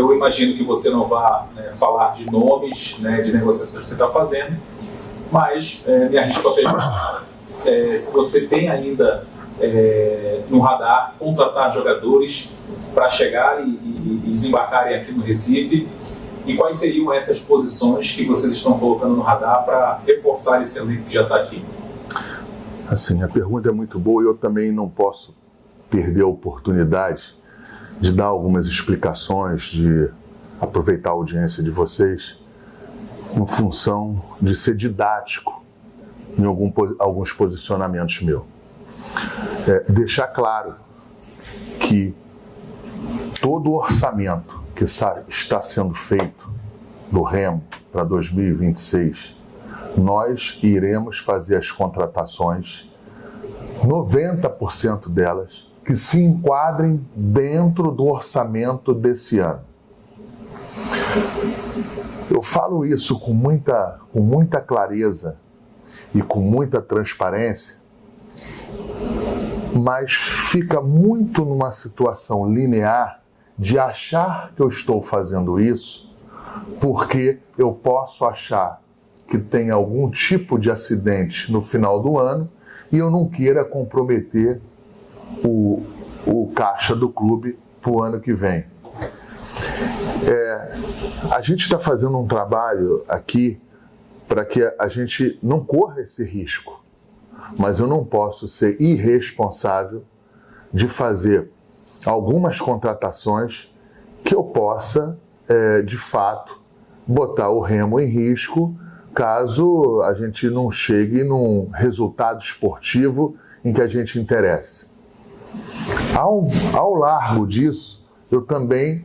Eu imagino que você não vá falar de nomes, de negociações que você está fazendo, mas me arrisco a perguntar se você tem ainda no radar contratar jogadores para chegar e desembarcarem aqui no Recife, e quais seriam essas posições que vocês estão colocando no radar para reforçar esse elenco que já está aqui? Assim, a pergunta é muito boa e eu também não posso perder a oportunidade de dar algumas explicações, de aproveitar a audiência de vocês em função de ser didático em alguns posicionamentos meus. Deixar claro que todo o orçamento que está sendo feito do Remo para 2026, nós iremos fazer as contratações, 90% delas, que se enquadrem dentro do orçamento desse ano. Eu falo isso com muita clareza e com muita transparência, mas fica muito numa situação linear de achar que eu estou fazendo isso porque eu posso achar que tem algum tipo de acidente no final do ano e eu não queira comprometer o caixa do clube para o ano que vem. A gente está fazendo um trabalho aqui para que a gente não corra esse risco, mas eu não posso ser irresponsável de fazer algumas contratações que eu possa, de fato, botar o Remo em risco caso a gente não chegue num resultado esportivo em que a gente interesse. Ao largo disso, eu também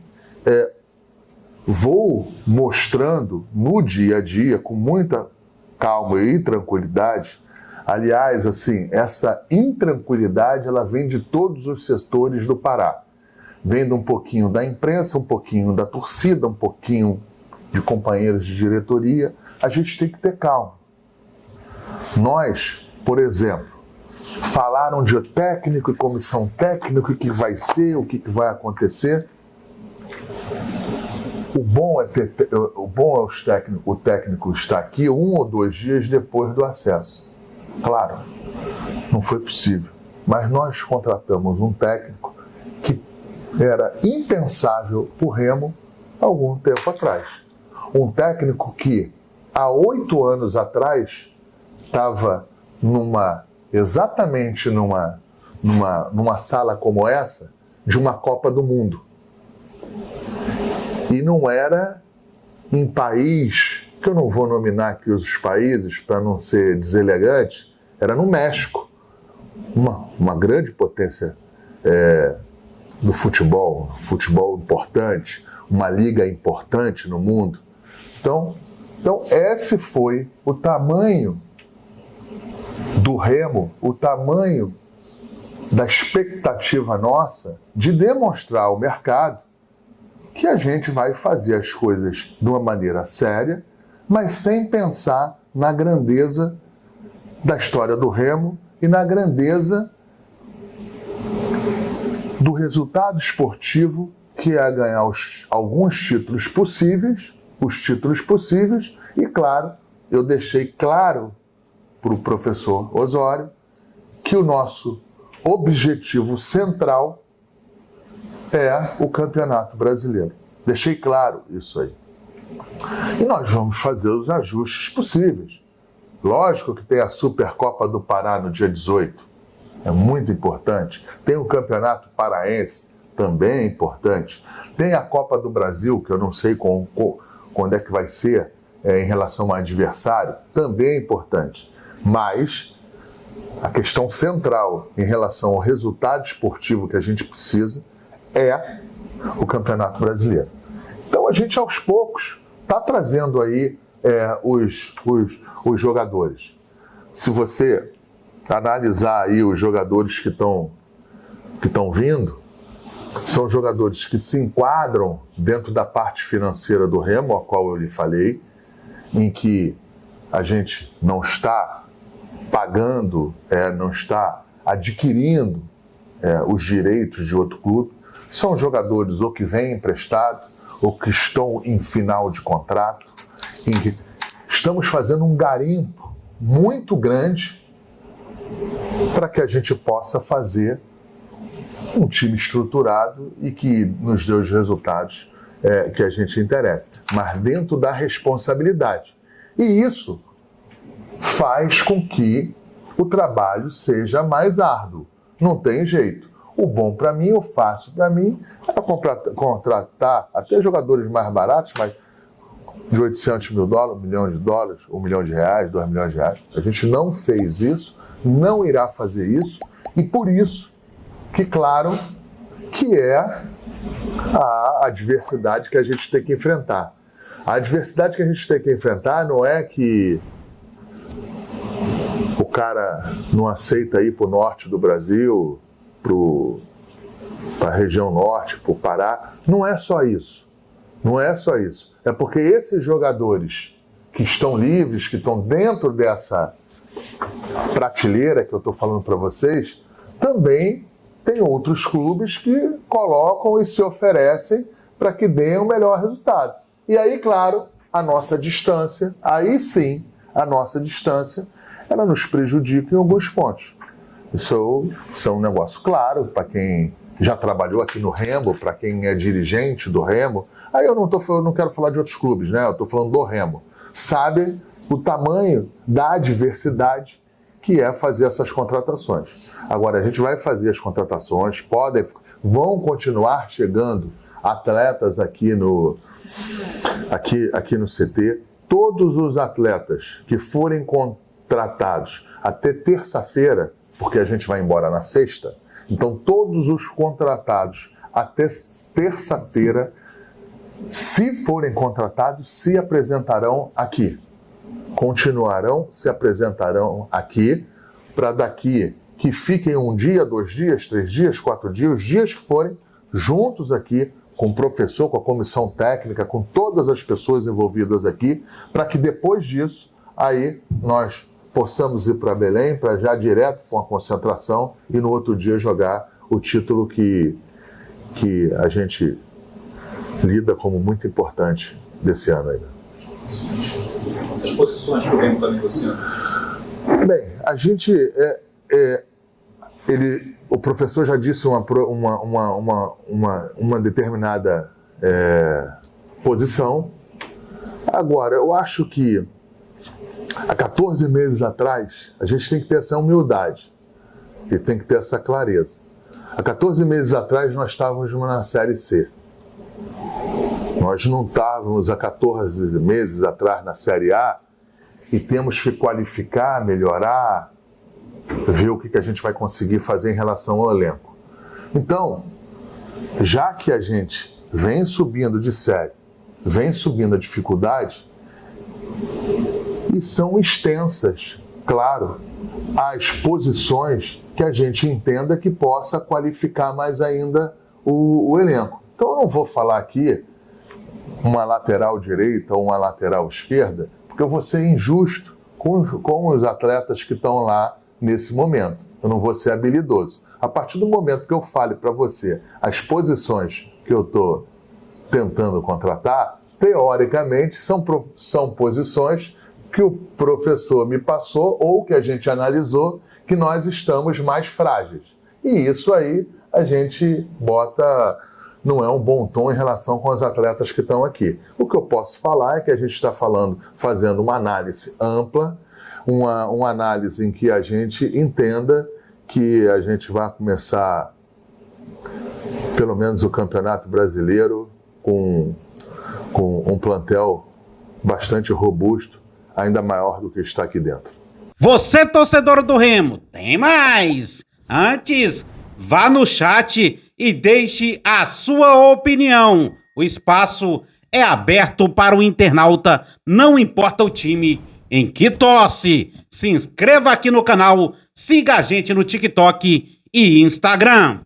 vou mostrando no dia a dia, com muita calma e tranquilidade. Aliás, assim, essa intranquilidade ela vem de todos os setores do Pará. Vem de um pouquinho da imprensa, um pouquinho da torcida, um pouquinho de companheiros de diretoria. A gente tem que ter calma. Nós, por exemplo, falaram de técnico e comissão técnica, o que vai ser, o que vai acontecer. O bom é o técnico estar aqui 1 ou 2 dias depois do acesso. Claro, não foi possível, mas nós contratamos um técnico que era impensável para o Remo há algum tempo atrás. Um técnico que há 8 anos atrás estava exatamente numa sala como essa de uma Copa do Mundo. E não era em país, que eu não vou nominar aqui os países para não ser deselegante, era no México, uma grande potência do futebol importante, uma liga importante no mundo. Então esse foi o tamanho do Remo, o tamanho da expectativa nossa de demonstrar ao mercado que a gente vai fazer as coisas de uma maneira séria, mas sem pensar na grandeza da história do Remo e na grandeza do resultado esportivo, que é ganhar alguns títulos possíveis, e, claro, eu deixei claro para o professor Osório que o nosso objetivo central é o Campeonato Brasileiro. Deixei claro isso aí. E nós vamos fazer os ajustes possíveis. Lógico que tem a Supercopa do Pará no dia 18. É muito importante. Tem o Campeonato Paraense, também é importante. Tem a Copa do Brasil, que eu não sei quando é que vai ser em relação ao adversário, também é importante. Mas a questão central em relação ao resultado esportivo que a gente precisa é o Campeonato Brasileiro. Então a gente aos poucos está trazendo aí os jogadores. Se você analisar aí os jogadores que estão vindo, são jogadores que se enquadram dentro da parte financeira do Remo, a qual eu lhe falei, em que a gente não está pagando, não está adquirindo os direitos de outro clube. são jogadores ou que vêm emprestados ou que estão em final de contrato. Estamos fazendo um garimpo muito grande para que a gente possa fazer um time estruturado e que nos dê os resultados que a gente interessa, mas dentro da responsabilidade. E isso faz com que o trabalho seja mais árduo. Não tem jeito. O bom para mim, o fácil para mim, é contratar até jogadores mais baratos, mas de 800 mil dólares, $1 milhão, $1 milhão, R$2 milhões. A gente não fez isso, não irá fazer isso, e por isso que, claro, que é a adversidade que a gente tem que enfrentar. A adversidade que a gente tem que enfrentar não é que o cara não aceita ir para o norte do Brasil, para a região norte, para o Pará. Não é só isso. Não é só isso. É porque esses jogadores que estão livres, que estão dentro dessa prateleira que eu estou falando para vocês, também tem outros clubes que colocam e se oferecem para que deem o melhor resultado. E aí, claro, a nossa distância, aí sim, a nossa distância, ela nos prejudica em alguns pontos. Isso é um negócio claro para quem já trabalhou aqui no Remo, para quem é dirigente do Remo. Aí eu não quero falar de outros clubes, né? Eu estou falando do Remo. Sabe o tamanho da adversidade que é fazer essas contratações. Agora, a gente vai fazer as contratações, vão continuar chegando atletas aqui no CT. Todos os atletas que forem contratados até terça-feira, porque a gente vai embora na sexta, então todos os contratados até terça-feira, se forem contratados, se apresentarão aqui. Continuarão, se apresentarão aqui, para daqui que fiquem 1 dia, 2 dias, 3 dias, 4 dias, os dias que forem, juntos aqui, com o professor, com a comissão técnica, com todas as pessoas envolvidas aqui, para que depois disso, aí nós possamos ir para Belém, para já direto com a concentração e no outro dia jogar o título que a gente lida como muito importante desse ano ainda. Quantas posições que o Remo está negociando? Bem, a gente... o professor já disse uma determinada posição. Agora, eu acho que há 14 meses atrás, a gente tem que ter essa humildade e tem que ter essa clareza. Há 14 meses atrás, nós estávamos na Série C. Nós não estávamos há 14 meses atrás na Série A e temos que qualificar, melhorar, ver o que a gente vai conseguir fazer em relação ao elenco. Então, já que a gente vem subindo de série, vem subindo a dificuldade, e são extensas, claro, as posições que a gente entenda que possa qualificar mais ainda o elenco. Então eu não vou falar aqui uma lateral direita ou uma lateral esquerda, porque eu vou ser injusto com os atletas que estão lá nesse momento. Eu não vou ser habilidoso. A partir do momento que eu fale para você as posições que eu estou tentando contratar, teoricamente são posições que o professor me passou ou que a gente analisou que nós estamos mais frágeis. E isso aí a gente bota, não é um bom tom em relação com os atletas que estão aqui. O que eu posso falar é que a gente está fazendo uma análise ampla, uma análise em que a gente entenda que a gente vai começar, pelo menos o Campeonato Brasileiro, com um plantel bastante robusto, ainda maior do que está aqui dentro. Você, torcedor do Remo, tem mais! Antes, vá no chat e deixe a sua opinião. O espaço é aberto para o internauta, não importa o time em que torce. Se inscreva aqui no canal, siga a gente no TikTok e Instagram.